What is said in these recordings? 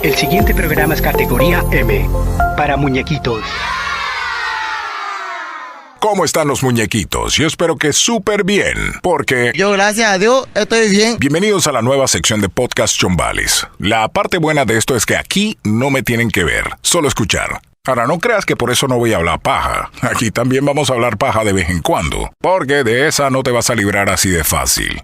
El siguiente programa es categoría M, para muñequitos. ¿Cómo están los muñequitos? Yo espero que súper bien, porque... Yo, gracias a Dios, estoy bien. Bienvenidos a la nueva sección de Podcast Chombales. La parte buena de esto es que aquí no me tienen que ver, solo escuchar. Ahora, no creas que por eso no voy a hablar paja. Aquí también vamos a hablar paja de vez en cuando, porque de esa no te vas a librar así de fácil.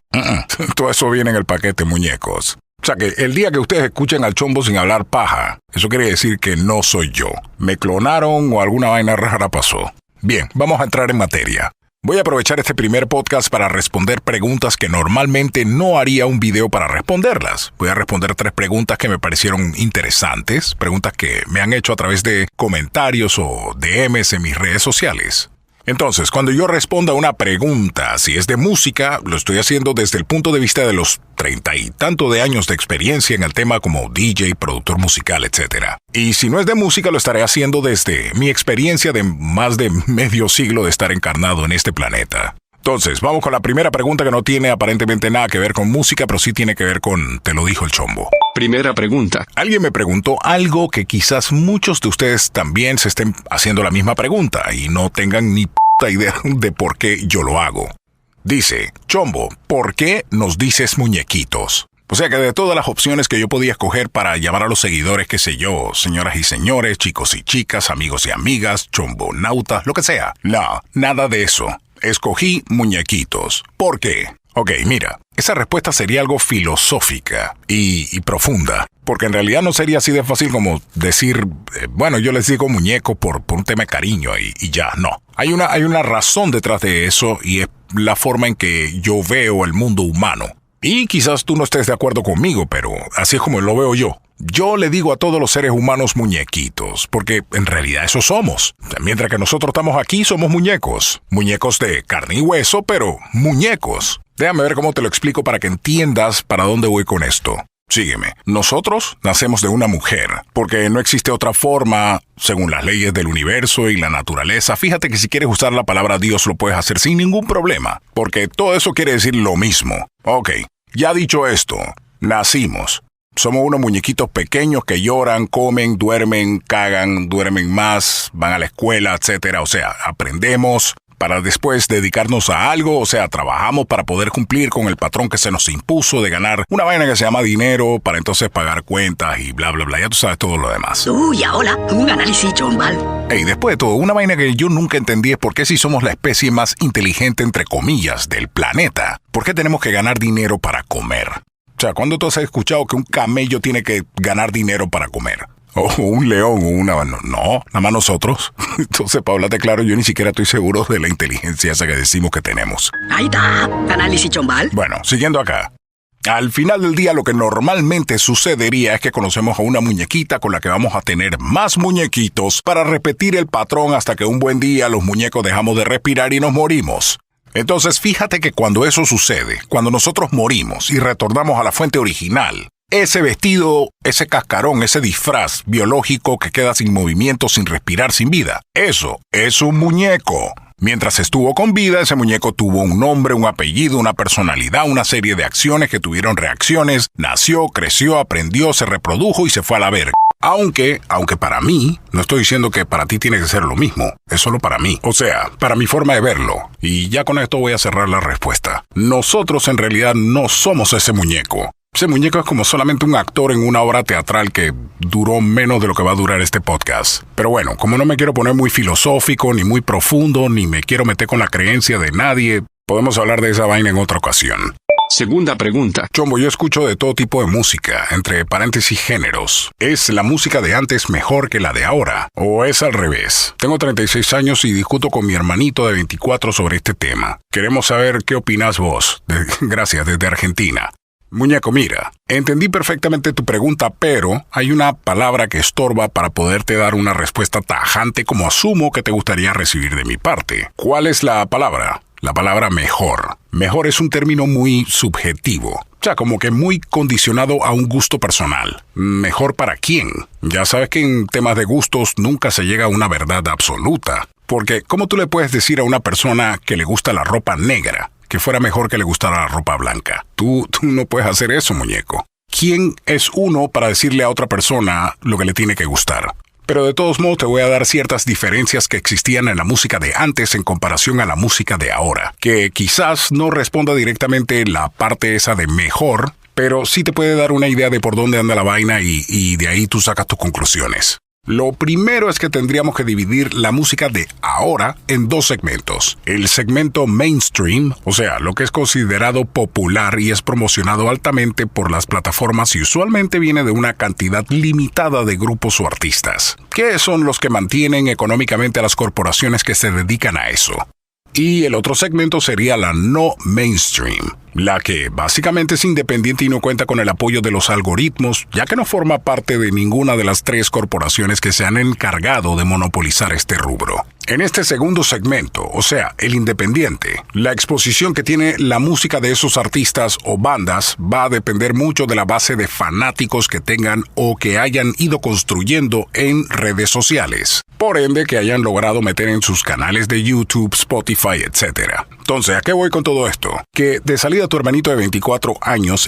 Todo eso viene en el paquete, muñecos. O sea que el día que ustedes escuchen al Chombo sin hablar paja, eso quiere decir que no soy yo. Me clonaron o alguna vaina rara pasó. Bien, vamos a entrar en materia. Voy a aprovechar este primer podcast para responder preguntas que normalmente no haría un video para responderlas. Voy a responder 3 preguntas que me parecieron interesantes, preguntas que me han hecho a través de comentarios o DMs en mis redes sociales. Entonces, cuando yo responda una pregunta, si es de música, lo estoy haciendo desde el punto de vista de los 30 y tanto de años de experiencia en el tema como DJ, productor musical, etc. Y si no es de música, lo estaré haciendo desde mi experiencia de más de medio siglo de estar encarnado en este planeta. Entonces, vamos con la primera pregunta que no tiene aparentemente nada que ver con música, pero sí tiene que ver con Te lo dijo el Chombo. Primera pregunta. Alguien me preguntó algo que quizás muchos de ustedes también se estén haciendo la misma pregunta y no tengan ni puta idea de por qué yo lo hago. Dice, Chombo, ¿por qué nos dices muñequitos? O sea que de todas las opciones que yo podía escoger para llamar a los seguidores, qué sé yo, señoras y señores, chicos y chicas, amigos y amigas, chombonautas, lo que sea. No, nada de eso. Escogí muñequitos. ¿Por qué? Ok, mira, esa respuesta sería algo filosófica y profunda, porque en realidad no sería así de fácil como decir, bueno, yo les digo muñeco por un tema de cariño y ya, no. Hay una razón detrás de eso y es la forma en que yo veo el mundo humano. Y quizás tú no estés de acuerdo conmigo, pero así es como lo veo yo. Yo le digo a todos los seres humanos muñequitos, porque en realidad eso somos. Mientras que nosotros estamos aquí, somos muñecos. Muñecos de carne y hueso, pero muñecos. Déjame ver cómo te lo explico para que entiendas para dónde voy con esto. Sígueme. Nosotros nacemos de una mujer, porque no existe otra forma, según las leyes del universo y la naturaleza. Fíjate que si quieres usar la palabra Dios lo puedes hacer sin ningún problema, porque todo eso quiere decir lo mismo. Ok, ya dicho esto, nacimos. Somos unos muñequitos pequeños que lloran, comen, duermen, cagan, duermen más, van a la escuela, etc. O sea, aprendemos para después dedicarnos a algo, o sea, trabajamos para poder cumplir con el patrón que se nos impuso de ganar una vaina que se llama dinero para entonces pagar cuentas y bla, bla, bla. Ya tú sabes todo lo demás. Uy, ahora, un análisis chombal. Y después de todo, una vaina que yo nunca entendí es por qué si somos la especie más inteligente, entre comillas, del planeta, ¿por qué tenemos que ganar dinero para comer? O sea, ¿cuándo tú has escuchado que un camello tiene que ganar dinero para comer? O un león o una... No, nada más nosotros. Entonces, para hablarte claro, yo ni siquiera estoy seguro de la inteligencia esa que decimos que tenemos. Ahí está, análisis chombal. Bueno, siguiendo acá. Al final del día, lo que normalmente sucedería es que conocemos a una muñequita con la que vamos a tener más muñequitos para repetir el patrón hasta que un buen día los muñecos dejamos de respirar y nos morimos. Entonces, fíjate que cuando eso sucede, cuando nosotros morimos y retornamos a la fuente original, ese vestido, ese cascarón, ese disfraz biológico que queda sin movimiento, sin respirar, sin vida, eso es un muñeco. Mientras estuvo con vida, ese muñeco tuvo un nombre, un apellido, una personalidad, una serie de acciones que tuvieron reacciones, nació, creció, aprendió, se reprodujo y se fue a la verga. Aunque para mí, no estoy diciendo que para ti tiene que ser lo mismo, es solo para mí. O sea, para mi forma de verlo. Y ya con esto voy a cerrar la respuesta. Nosotros en realidad no somos ese muñeco. Ese muñeco es como solamente un actor en una obra teatral que duró menos de lo que va a durar este podcast. Pero bueno, como no me quiero poner muy filosófico, ni muy profundo, ni me quiero meter con la creencia de nadie, podemos hablar de esa vaina en otra ocasión. Segunda pregunta. Chombo, yo escucho de todo tipo de música, entre paréntesis géneros. ¿Es la música de antes mejor que la de ahora? ¿O es al revés? Tengo 36 años y discuto con mi hermanito de 24 sobre este tema. Queremos saber qué opinás vos. Gracias, desde Argentina. Muñeco, mira, entendí perfectamente tu pregunta, pero hay una palabra que estorba para poderte dar una respuesta tajante como asumo que te gustaría recibir de mi parte. ¿Cuál es la palabra? La palabra mejor. Mejor es un término muy subjetivo. O sea, como que muy condicionado a un gusto personal. ¿Mejor para quién? Ya sabes que en temas de gustos nunca se llega a una verdad absoluta. Porque, ¿cómo tú le puedes decir a una persona que le gusta la ropa negra que fuera mejor que le gustara la ropa blanca? Tú no puedes hacer eso, muñeco. quién es uno para decirle a otra persona lo que le tiene que gustar. Pero de todos modos te voy a dar ciertas diferencias que existían en la música de antes en comparación a la música de ahora, que quizás no responda directamente la parte esa de mejor, pero sí te puede dar una idea de por dónde anda la vaina y de ahí tú sacas tus conclusiones. Lo primero es que tendríamos que dividir la música de ahora en dos segmentos. El segmento mainstream, o sea, lo que es considerado popular y es promocionado altamente por las plataformas y usualmente viene de una cantidad limitada de grupos o artistas, que son los que mantienen económicamente a las corporaciones que se dedican a eso. Y el otro segmento sería la no mainstream, la que básicamente es independiente y no cuenta con el apoyo de los algoritmos, ya que no forma parte de ninguna de las tres corporaciones que se han encargado de monopolizar este rubro. En este segundo segmento, o sea, el independiente, la exposición que tiene la música de esos artistas o bandas va a depender mucho de la base de fanáticos que tengan o que hayan ido construyendo en redes sociales. Por ende, que hayan logrado meter en sus canales de YouTube, Spotify, etc. Entonces, ¿a qué voy con todo esto? Que de salida tu hermanito de 24 años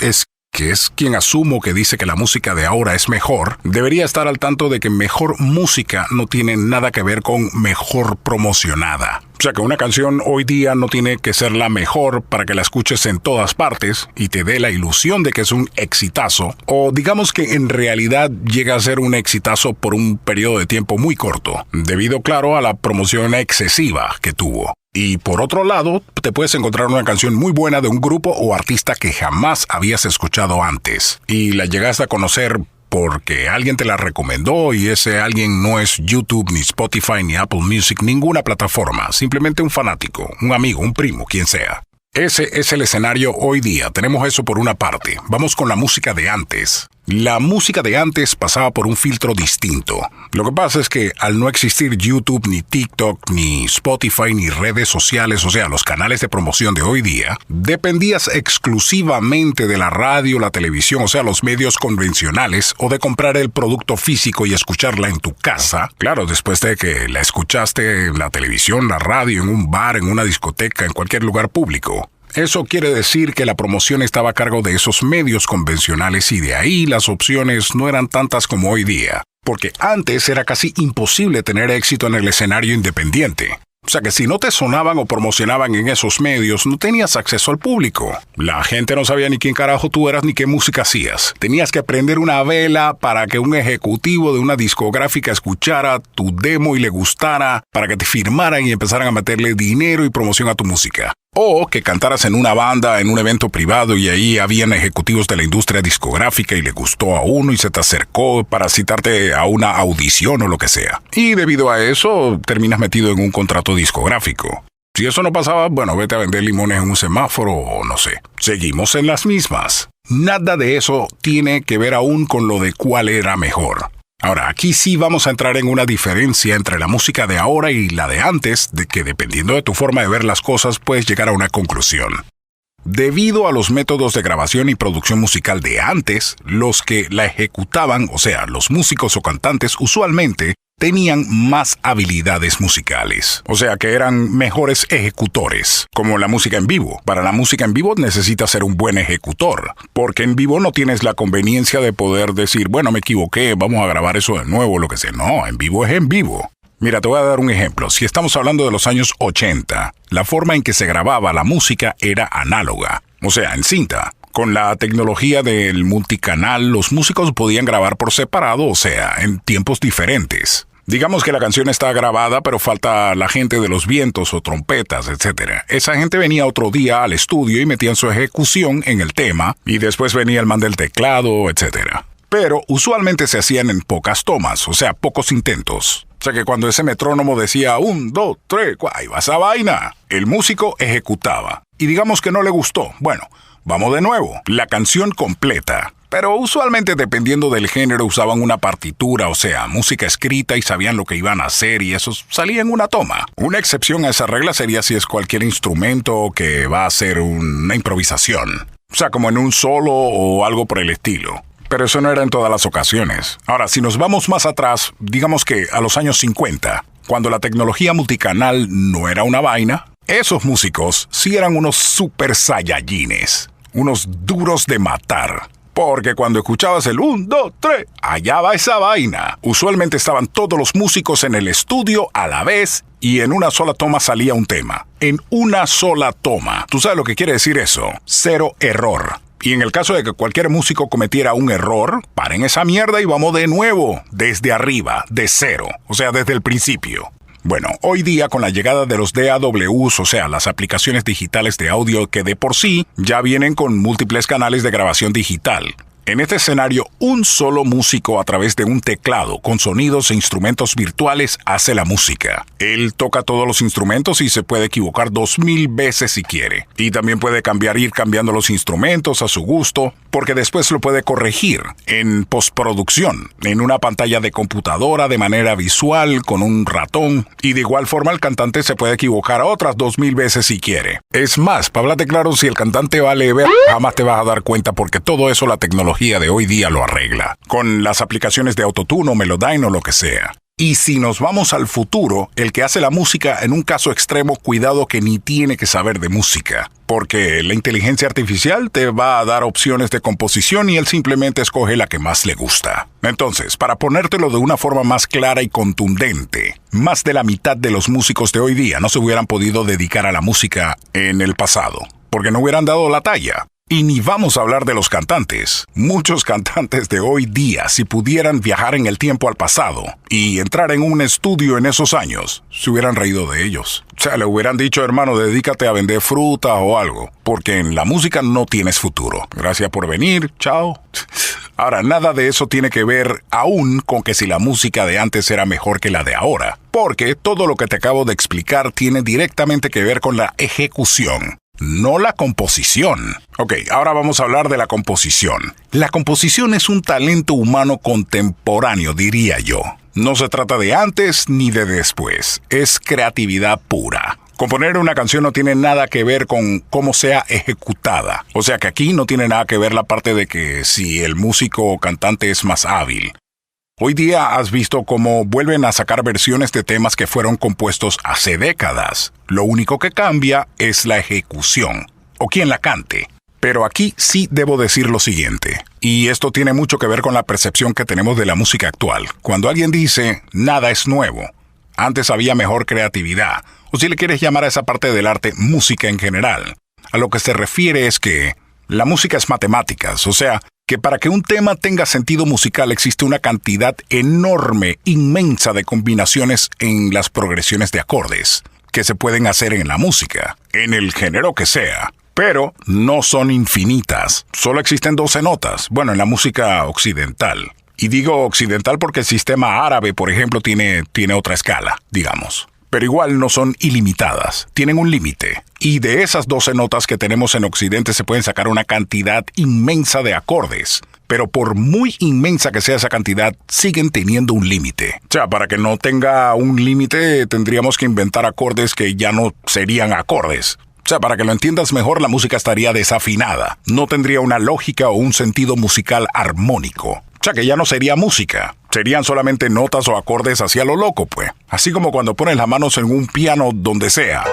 que es quien asumo que dice que la música de ahora es mejor, debería estar al tanto de que mejor música no tiene nada que ver con mejor promocionada. O sea que una canción hoy día no tiene que ser la mejor para que la escuches en todas partes y te dé la ilusión de que es un exitazo, o digamos que en realidad llega a ser un exitazo por un periodo de tiempo muy corto, debido, claro, a la promoción excesiva que tuvo. Y por otro lado, te puedes encontrar una canción muy buena de un grupo o artista que jamás habías escuchado antes, y la llegaste a conocer porque alguien te la recomendó y ese alguien no es YouTube, ni Spotify, ni Apple Music, ninguna plataforma, simplemente un fanático, un amigo, un primo, quien sea. Ese es el escenario hoy día, tenemos eso por una parte. Vamos con la música de antes. La música de antes pasaba por un filtro distinto. Lo que pasa es que al no existir YouTube, ni TikTok, ni Spotify, ni redes sociales, o sea, los canales de promoción de hoy día, dependías exclusivamente de la radio, la televisión, o sea, los medios convencionales, o de comprar el producto físico y escucharla en tu casa. Claro, después de que la escuchaste en la televisión, la radio, en un bar, en una discoteca, en cualquier lugar público. Eso quiere decir que la promoción estaba a cargo de esos medios convencionales y de ahí las opciones no eran tantas como hoy día, porque antes era casi imposible tener éxito en el escenario independiente. O sea que si no te sonaban o promocionaban en esos medios, no tenías acceso al público. La gente no sabía ni quién carajo tú eras ni qué música hacías. Tenías que prender una vela para que un ejecutivo de una discográfica escuchara tu demo y le gustara, para que te firmaran y empezaran a meterle dinero y promoción a tu música. O que cantaras en una banda, en un evento privado y ahí habían ejecutivos de la industria discográfica y le gustó a uno y se te acercó para citarte a una audición o lo que sea. Y debido a eso, terminas metido en un contrato discográfico. Si eso no pasaba, bueno, vete a vender limones en un semáforo o no sé. Seguimos en las mismas. Nada de eso tiene que ver aún con lo de cuál era mejor. Ahora, aquí sí vamos a entrar en una diferencia entre la música de ahora y la de antes, de que dependiendo de tu forma de ver las cosas puedes llegar a una conclusión. Debido a los métodos de grabación y producción musical de antes, los que la ejecutaban, o sea, los músicos o cantantes, usualmente tenían más habilidades musicales. O sea que eran mejores ejecutores, como la música en vivo. Para la música en vivo necesitas ser un buen ejecutor, porque en vivo no tienes la conveniencia de poder decir, bueno, me equivoqué, vamos a grabar eso de nuevo, lo que sea. No, en vivo es en vivo. Mira, te voy a dar un ejemplo. Si estamos hablando de los años 80, la forma en que se grababa la música era análoga, o sea, en cinta. Con la tecnología del multicanal, los músicos podían grabar por separado, o sea, en tiempos diferentes. Digamos que la canción está grabada, pero falta la gente de los vientos o trompetas, etc. Esa gente venía otro día al estudio y metían su ejecución en el tema, y después venía el man del teclado, etc. Pero usualmente se hacían en pocas tomas, o sea, pocos intentos. O sea que cuando ese metrónomo decía 1, 2, 3, 4, ahí va esa vaina, el músico ejecutaba. Y digamos que no le gustó. Bueno, vamos de nuevo, la canción completa. Pero usualmente dependiendo del género usaban una partitura, o sea, música escrita y sabían lo que iban a hacer y eso salía en una toma. Una excepción a esa regla sería si es cualquier instrumento que va a ser una improvisación. O sea, como en un solo o algo por el estilo. Pero eso no era en todas las ocasiones. Ahora, si nos vamos más atrás, digamos que a los años 50, cuando la tecnología multicanal no era una vaina, esos músicos sí eran unos super saiyajines, unos duros de matar. Porque cuando escuchabas el 1, 2, 3, allá va esa vaina. Usualmente estaban todos los músicos en el estudio a la vez y en una sola toma salía un tema. En una sola toma. ¿Tú sabes lo que quiere decir eso? Cero error. Y en el caso de que cualquier músico cometiera un error, paren esa mierda y vamos de nuevo, desde arriba, de cero, o sea, desde el principio. Bueno, hoy día con la llegada de los DAWs, o sea, las aplicaciones digitales de audio que de por sí ya vienen con múltiples canales de grabación digital. En este escenario, un solo músico a través de un teclado con sonidos e instrumentos virtuales hace la música. Él toca todos los instrumentos y se puede equivocar 2000 veces si quiere. Y también puede ir cambiando los instrumentos a su gusto, porque después lo puede corregir en postproducción, en una pantalla de computadora de manera visual, con un ratón. Y de igual forma el cantante se puede equivocar otras 2000 veces si quiere. Es más, para hablarte claro, si el cantante vale ver, jamás te vas a dar cuenta porque todo eso la tecnología de hoy día lo arregla, con las aplicaciones de Autotune o Melodyne o lo que sea. Y si nos vamos al futuro, el que hace la música en un caso extremo, cuidado que ni tiene que saber de música, porque la inteligencia artificial te va a dar opciones de composición y él simplemente escoge la que más le gusta. Entonces, para ponértelo de una forma más clara y contundente, más de la mitad de los músicos de hoy día no se hubieran podido dedicar a la música en el pasado, porque no hubieran dado la talla. Y ni vamos a hablar de los cantantes. Muchos cantantes de hoy día, si pudieran viajar en el tiempo al pasado y entrar en un estudio en esos años, se hubieran reído de ellos. O sea, le hubieran dicho, hermano, dedícate a vender fruta o algo, porque en la música no tienes futuro. Gracias por venir, chao. Ahora, nada de eso tiene que ver aún con que si la música de antes era mejor que la de ahora, porque todo lo que te acabo de explicar tiene directamente que ver con la ejecución, no la composición. Ok, ahora vamos a hablar de la composición. La composición es un talento humano contemporáneo, diría yo. No se trata de antes ni de después, es creatividad pura. Componer una canción no tiene nada que ver con cómo sea ejecutada. O sea que aquí no tiene nada que ver la parte de que si el músico o cantante es más hábil. Hoy día has visto cómo vuelven a sacar versiones de temas que fueron compuestos hace décadas. Lo único que cambia es la ejecución, o quien la cante. Pero aquí sí debo decir lo siguiente, y esto tiene mucho que ver con la percepción que tenemos de la música actual. Cuando alguien dice, nada es nuevo, antes había mejor creatividad, o si le quieres llamar a esa parte del arte música en general, a lo que se refiere es que la música es matemáticas, o sea, que para que un tema tenga sentido musical existe una cantidad enorme, inmensa de combinaciones en las progresiones de acordes que se pueden hacer en la música, en el género que sea. Pero no son infinitas. Solo existen 12 notas, bueno, en la música occidental. Y digo occidental porque el sistema árabe, por ejemplo, tiene otra escala, digamos. Pero igual no son ilimitadas, tienen un límite. Y de esas 12 notas que tenemos en Occidente se pueden sacar una cantidad inmensa de acordes. Pero por muy inmensa que sea esa cantidad, siguen teniendo un límite. O sea, para que no tenga un límite, tendríamos que inventar acordes que ya no serían acordes. O sea, para que lo entiendas mejor, la música estaría desafinada. No tendría una lógica o un sentido musical armónico. O sea, que ya no sería música. Serían solamente notas o acordes hacia lo loco, pues. Así como cuando pones las manos en un piano donde sea.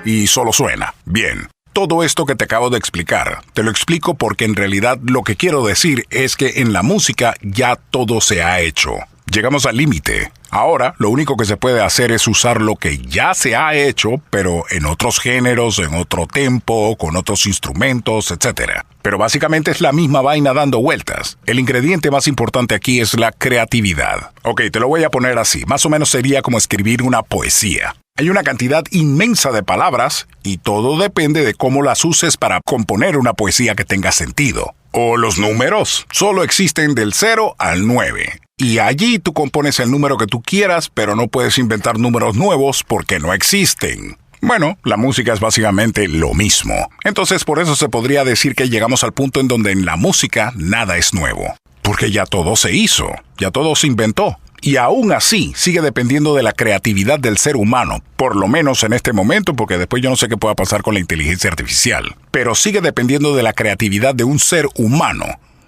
Y solo suena. Bien. Todo esto que te acabo de explicar, te lo explico porque en realidad lo que quiero decir es que en la música ya todo se ha hecho. Llegamos al límite. Ahora, lo único que se puede hacer es usar lo que ya se ha hecho, pero en otros géneros, en otro tempo, con otros instrumentos, etc. Pero básicamente es la misma vaina dando vueltas. El ingrediente más importante aquí es la creatividad. Ok, te lo voy a poner así. Más o menos sería como escribir una poesía. Hay una cantidad inmensa de palabras y todo depende de cómo las uses para componer una poesía que tenga sentido. O los números. Solo existen del 0 al 9. Y allí tú compones el número que tú quieras, pero no puedes inventar números nuevos porque no existen. Bueno, la música es básicamente lo mismo. Entonces por eso se podría decir que llegamos al punto en donde en la música nada es nuevo. Porque ya todo se hizo, ya todo se inventó. Y aún así sigue dependiendo de la creatividad del ser humano, por lo menos en este momento, porque después yo no sé qué pueda pasar con la inteligencia artificial. Pero sigue dependiendo de la creatividad de un ser humano,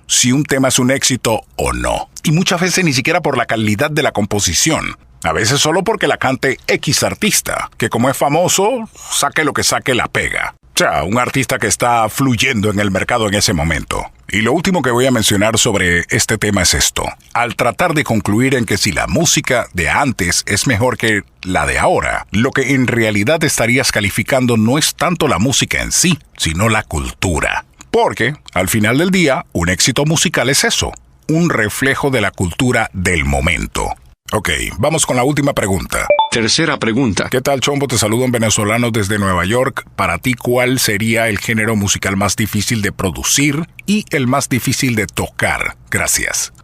si un tema es un éxito o no. Y muchas veces ni siquiera por la calidad de la composición. A veces solo porque la cante X artista, que como es famoso, saque lo que saque la pega. O sea, un artista que está fluyendo en el mercado en ese momento. Y lo último que voy a mencionar sobre este tema es esto. Al tratar de concluir en que si la música de antes es mejor que la de ahora, lo que en realidad estarías calificando no es tanto la música en sí, sino la cultura. Porque, al final del día, un éxito musical es eso, un reflejo de la cultura del momento. Ok, vamos con la última pregunta. Tercera pregunta. ¿Qué tal, Chombo? Te saludo un venezolano desde Nueva York. Para ti, ¿cuál sería el género musical más difícil de producir y el más difícil de tocar? Gracias.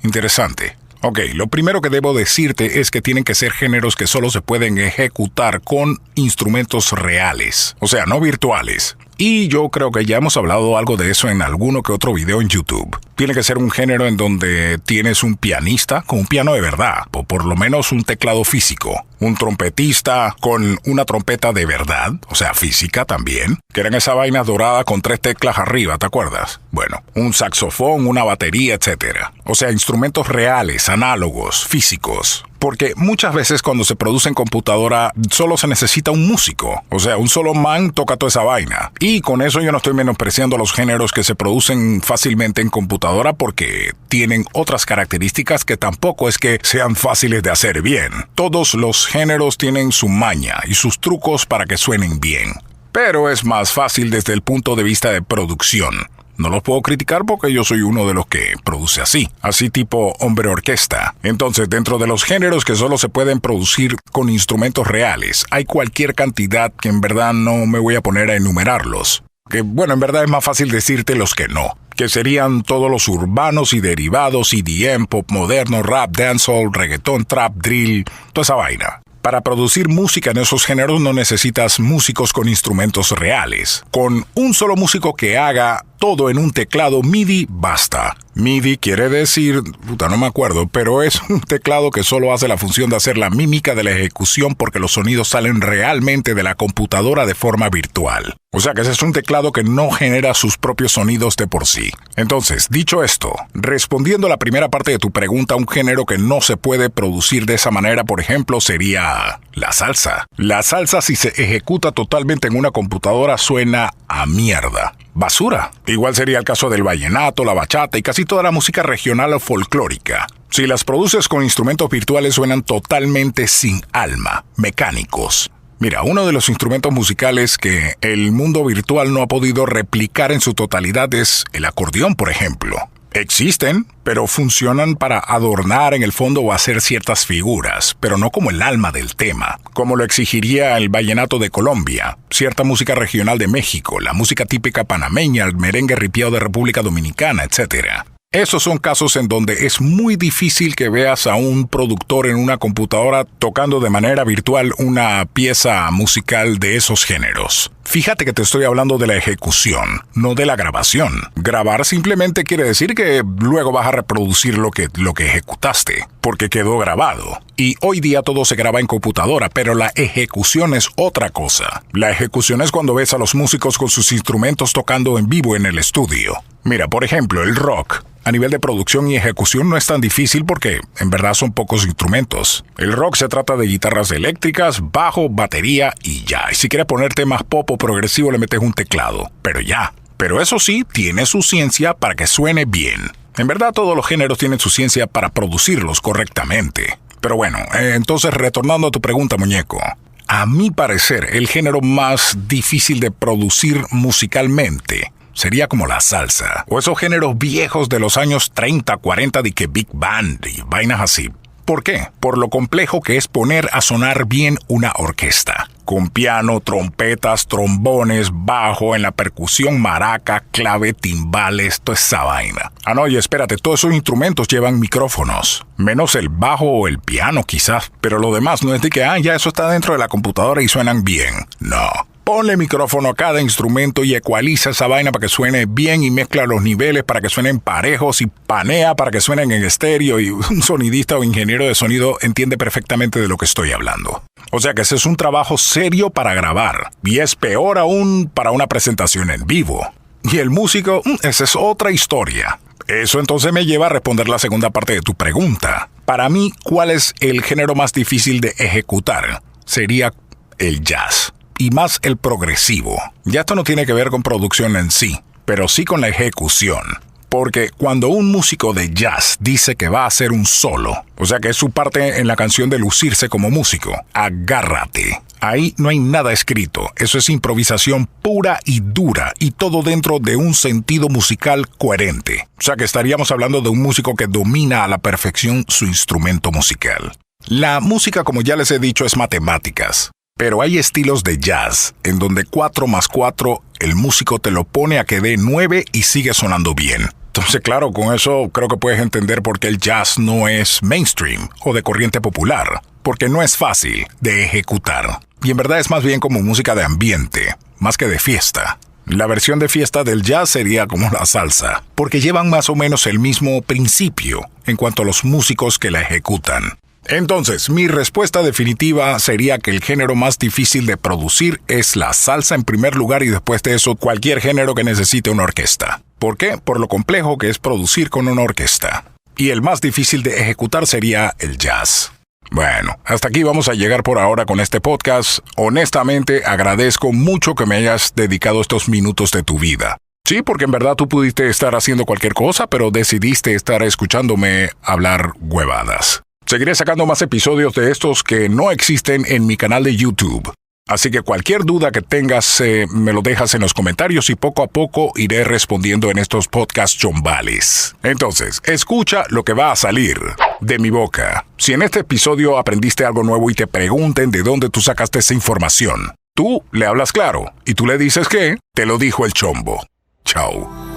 Interesante. Ok, lo primero que debo decirte es que tienen que ser géneros que solo se pueden ejecutar con instrumentos reales, o sea, no virtuales. Y yo creo que ya hemos hablado algo de eso en alguno que otro video en YouTube. Tiene que ser un género en donde tienes un pianista con un piano de verdad, o por lo menos un teclado físico. Un trompetista con una trompeta de verdad, o sea, física también, que eran esa vaina dorada con 3 teclas arriba, ¿te acuerdas? Bueno, un saxofón, una batería, etc. O sea, instrumentos reales, análogos, físicos. Porque muchas veces cuando se produce en computadora solo se necesita un músico. O sea, un solo man toca toda esa vaina. Y con eso yo no estoy menospreciando los géneros que se producen fácilmente en computadora porque tienen otras características que tampoco es que sean fáciles de hacer bien. Todos los géneros tienen su maña y sus trucos para que suenen bien. Pero es más fácil desde el punto de vista de producción. No los puedo criticar porque yo soy uno de los que produce así tipo hombre orquesta. Entonces, dentro de los géneros que solo se pueden producir con instrumentos reales, hay cualquier cantidad que en verdad no me voy a poner a enumerarlos. Que bueno, en verdad es más fácil decirte los que no. Que serían todos los urbanos y derivados, EDM, pop moderno, rap, dancehall, reggaetón, trap, drill, toda esa vaina. Para producir música en esos géneros no necesitas músicos con instrumentos reales. Con un solo músico que haga todo en un teclado MIDI basta. MIDI quiere decir, no me acuerdo, pero es un teclado que solo hace la función de hacer la mímica de la ejecución porque los sonidos salen realmente de la computadora de forma virtual. O sea que ese es un teclado que no genera sus propios sonidos de por sí. Entonces, dicho esto, respondiendo a la primera parte de tu pregunta, un género que no se puede producir de esa manera, por ejemplo, sería la salsa. La salsa, si se ejecuta totalmente en una computadora, suena a mierda. Basura. Igual sería el caso del vallenato, la bachata y casi toda la música regional o folclórica. Si las produces con instrumentos virtuales suenan totalmente sin alma, mecánicos. Mira, uno de los instrumentos musicales que el mundo virtual no ha podido replicar en su totalidad es el acordeón, por ejemplo. Existen, pero funcionan para adornar en el fondo o hacer ciertas figuras, pero no como el alma del tema, como lo exigiría el vallenato de Colombia, cierta música regional de México, la música típica panameña, el merengue ripiao de República Dominicana, etc. Esos son casos en donde es muy difícil que veas a un productor en una computadora tocando de manera virtual una pieza musical de esos géneros. Fíjate que te estoy hablando de la ejecución, no de la grabación. Grabar simplemente quiere decir que luego vas a reproducir lo que ejecutaste, porque quedó grabado. Y hoy día todo se graba en computadora, pero la ejecución es otra cosa. La ejecución es cuando ves a los músicos con sus instrumentos tocando en vivo en el estudio. Mira, por ejemplo, el rock. A nivel de producción y ejecución no es tan difícil porque en verdad son pocos instrumentos. El rock se trata de guitarras eléctricas, bajo, batería y ya. Y si quieres ponerte más pop o progresivo le metes un teclado. Pero ya. Pero eso sí, tiene su ciencia para que suene bien. En verdad todos los géneros tienen su ciencia para producirlos correctamente. Pero bueno, entonces retornando a tu pregunta, muñeco. A mi parecer, el género más difícil de producir musicalmente sería como la salsa, o esos géneros viejos de los años 30, 40 de que Big Band y vainas así. ¿Por qué? Por lo complejo que es poner a sonar bien una orquesta. Con piano, trompetas, trombones, bajo, en la percusión, maraca, clave, timbales, toda esa vaina. No, y espérate, todos esos instrumentos llevan micrófonos. Menos el bajo o el piano quizás, pero lo demás no es de que, ya eso está dentro de la computadora y suenan bien. No. Ponle micrófono a cada instrumento y ecualiza esa vaina para que suene bien y mezcla los niveles para que suenen parejos y panea para que suenen en estéreo y un sonidista o ingeniero de sonido entiende perfectamente de lo que estoy hablando. O sea que ese es un trabajo serio para grabar y es peor aún para una presentación en vivo. Y el músico, esa es otra historia. Eso entonces me lleva a responder la segunda parte de tu pregunta. Para mí, ¿cuál es el género más difícil de ejecutar? Sería el jazz. Y más el progresivo. Ya esto no tiene que ver con producción en sí. pero sí con la ejecución. Porque cuando un músico de jazz dice que va a hacer un solo, o sea que es su parte en la canción de lucirse como músico, agárrate. Ahí no hay nada escrito, eso es improvisación pura y dura y todo dentro de un sentido musical coherente. O sea que estaríamos hablando de un músico que domina a la perfección su instrumento musical. La música, como ya les he dicho, es matemáticas. Pero hay estilos de jazz en donde 4 más 4 el músico te lo pone a que dé 9 y sigue sonando bien. Entonces, claro, con eso creo que puedes entender por qué el jazz no es mainstream o de corriente popular. Porque no es fácil de ejecutar. Y en verdad es más bien como música de ambiente, más que de fiesta. La versión de fiesta del jazz sería como la salsa, porque llevan más o menos el mismo principio en cuanto a los músicos que la ejecutan. Entonces, mi respuesta definitiva sería que el género más difícil de producir es la salsa en primer lugar y después de eso cualquier género que necesite una orquesta. ¿Por qué? Por lo complejo que es producir con una orquesta. Y el más difícil de ejecutar sería el jazz. Bueno, hasta aquí vamos a llegar por ahora con este podcast. Honestamente, agradezco mucho que me hayas dedicado estos minutos de tu vida. Sí, porque en verdad tú pudiste estar haciendo cualquier cosa, pero decidiste estar escuchándome hablar huevadas. Seguiré sacando más episodios de estos que no existen en mi canal de YouTube. Así que cualquier duda que tengas, me lo dejas en los comentarios y poco a poco iré respondiendo en estos podcasts chombales. Entonces, escucha lo que va a salir de mi boca. Si en este episodio aprendiste algo nuevo y te pregunten de dónde tú sacaste esa información, tú le hablas claro y tú le dices que te lo dijo el Chombo. Chao.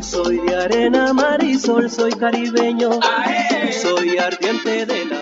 Soy de arena, mar y sol, soy caribeño, soy ardiente de la